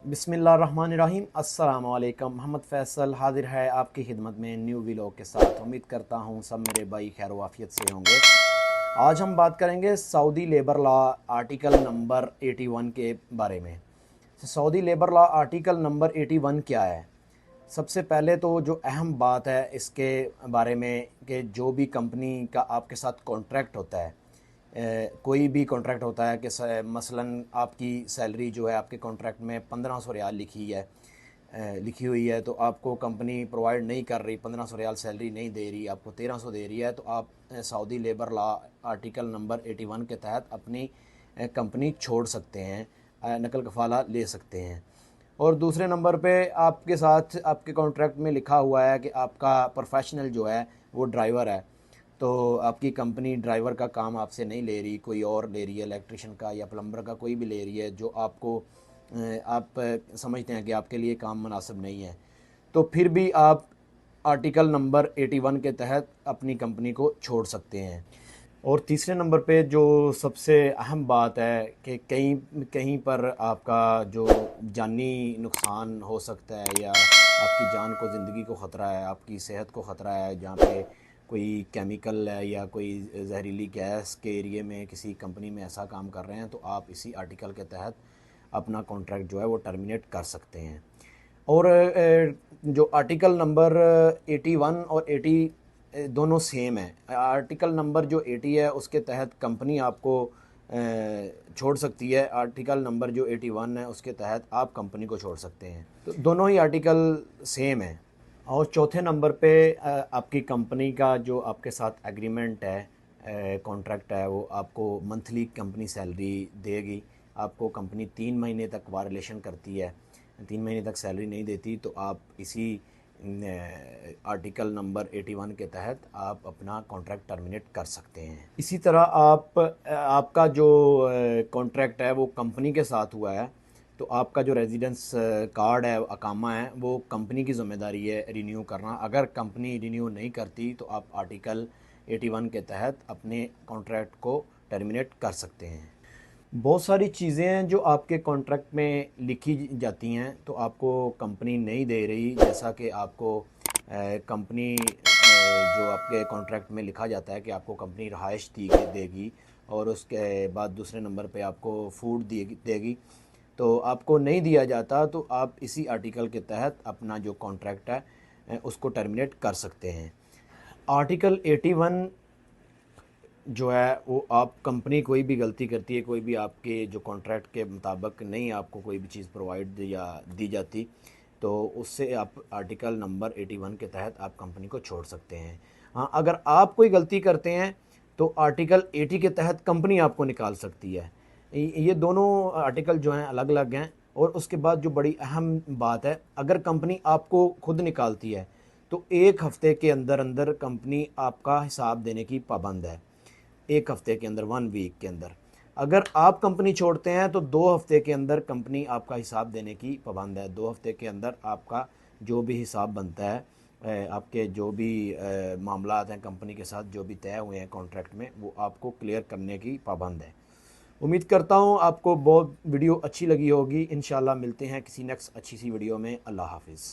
बिस्मिल्लाहिर्रहमानिर्रहीम। अस्सलाम वालेकुम। मोहम्मद फ़ैसल हाज़िर है आपकी खिदमत में न्यू व्लॉग के साथ। उम्मीद करता हूँ सब मेरे भाई खैर वाफियत से होंगे। आज हम बात करेंगे Saudi labour law article number 81 के बारे में। Saudi labour law article number 81 क्या है? सबसे पहले तो जो अहम बात है इसके बारे में कि जो भी कंपनी का आपके साथ कॉन्ट्रैक्ट होता है, कोई भी कॉन्ट्रैक्ट होता है कि मसलन आपकी सैलरी जो है आपके कॉन्ट्रैक्ट में 1500 रियाल लिखी हुई है, तो आपको कंपनी प्रोवाइड नहीं कर रही, 1500 रियाल सैलरी नहीं दे रही, आपको 1300 दे रही है, तो आप Saudi labour law article number 81 के तहत अपनी कंपनी छोड़ सकते हैं, नकल कफ़ाला ले सकते हैं। और दूसरे नंबर पे आपके साथ आपके कॉन्ट्रैक्ट में लिखा हुआ है कि आपका प्रोफेशनल जो है वो ड्राइवर है, तो आपकी कंपनी ड्राइवर का काम आपसे नहीं ले रही, कोई और ले रही है, इलेक्ट्रिशियन का या प्लम्बर का कोई भी ले रही है, जो आपको आप समझते हैं कि आपके लिए काम मुनासिब नहीं है, तो फिर भी आप आर्टिकल नंबर 81 के तहत अपनी कंपनी को छोड़ सकते हैं। और तीसरे नंबर पे जो सबसे अहम बात है कि कहीं कहीं पर आपका जो जानी नुकसान हो सकता है, या आपकी जान को, ज़िंदगी को ख़तरा है, आपकी सेहत को ख़तरा है, जहाँ पे कोई केमिकल है या कोई जहरीली गैस के एरिए में किसी कंपनी में ऐसा काम कर रहे हैं, तो आप इसी आर्टिकल के तहत अपना कॉन्ट्रैक्ट जो है वो टर्मिनेट कर सकते हैं। और जो आर्टिकल नंबर 81 और 80 दोनों सेम है। आर्टिकल नंबर जो 80 है उसके तहत कंपनी आपको छोड़ सकती है, आर्टिकल नंबर जो 81 है उसके तहत आप कंपनी को छोड़ सकते हैं, तो दोनों ही आर्टिकल सेम है। और चौथे नंबर पे आपकी कंपनी का जो आपके साथ एग्रीमेंट है, कॉन्ट्रैक्ट है, वो आपको मंथली कंपनी सैलरी देगी। आपको कंपनी 3 महीने तक वायलेशन करती है, 3 महीने तक सैलरी नहीं देती, तो आप इसी आर्टिकल नंबर 81 के तहत आप अपना कॉन्ट्रैक्ट टर्मिनेट कर सकते हैं। इसी तरह आपका जो कॉन्ट्रैक्ट है वो कंपनी के साथ हुआ है, तो आपका जो रेजिडेंस कार्ड है, अकामा है, वो कंपनी की ज़िम्मेदारी है रिन्यू करना। अगर कंपनी रिन्यू नहीं करती तो आप आर्टिकल 81 के तहत अपने कॉन्ट्रैक्ट को टर्मिनेट कर सकते हैं। बहुत सारी चीज़ें हैं जो आपके कॉन्ट्रैक्ट में लिखी जाती हैं, तो आपको कंपनी नहीं दे रही, जैसा कि आपको कंपनी जो आपके कॉन्ट्रैक्ट में लिखा जाता है कि आपको कंपनी रहाइश देगी, और उसके बाद दूसरे नंबर पे आपको फूड देगी, तो आपको नहीं दिया जाता, तो आप इसी आर्टिकल के तहत अपना जो कॉन्ट्रैक्ट है उसको टर्मिनेट कर सकते हैं। आर्टिकल 81 जो है वो, आप कंपनी कोई भी गलती करती है, कोई भी आपके जो कॉन्ट्रैक्ट के मुताबिक नहीं आपको कोई भी चीज़ प्रोवाइड या दी जाती, तो उससे आप आर्टिकल नंबर 81 के तहत आप कंपनी को छोड़ सकते हैं। हाँ, अगर आप कोई गलती करते हैं तो आर्टिकल 80 के तहत कंपनी आपको निकाल सकती है। ये दोनों आर्टिकल जो हैं अलग अलग हैं। और उसके बाद जो बड़ी अहम बात है, अगर कंपनी आपको खुद निकालती है तो 1 हफ़्ते के अंदर अंदर कंपनी आपका हिसाब देने की पाबंद है। 1 हफ़्ते के अंदर, 1 वीक के अंदर। अगर आप कंपनी छोड़ते हैं तो 2 हफ़्ते के अंदर कंपनी आपका हिसाब देने की पाबंद है। 2 हफ़्ते के अंदर आपका जो भी हिसाब बनता है, आपके जो भी मामलात हैं कंपनी के साथ जो भी तय हुए हैं कॉन्ट्रैक्ट में, वो आपको क्लियर करने की पाबंद है। उम्मीद करता हूँ आपको बहुत वीडियो अच्छी लगी होगी। इंशाल्लाह मिलते हैं किसी नेक्स्ट अच्छी सी वीडियो में। अल्लाह हाफिज़।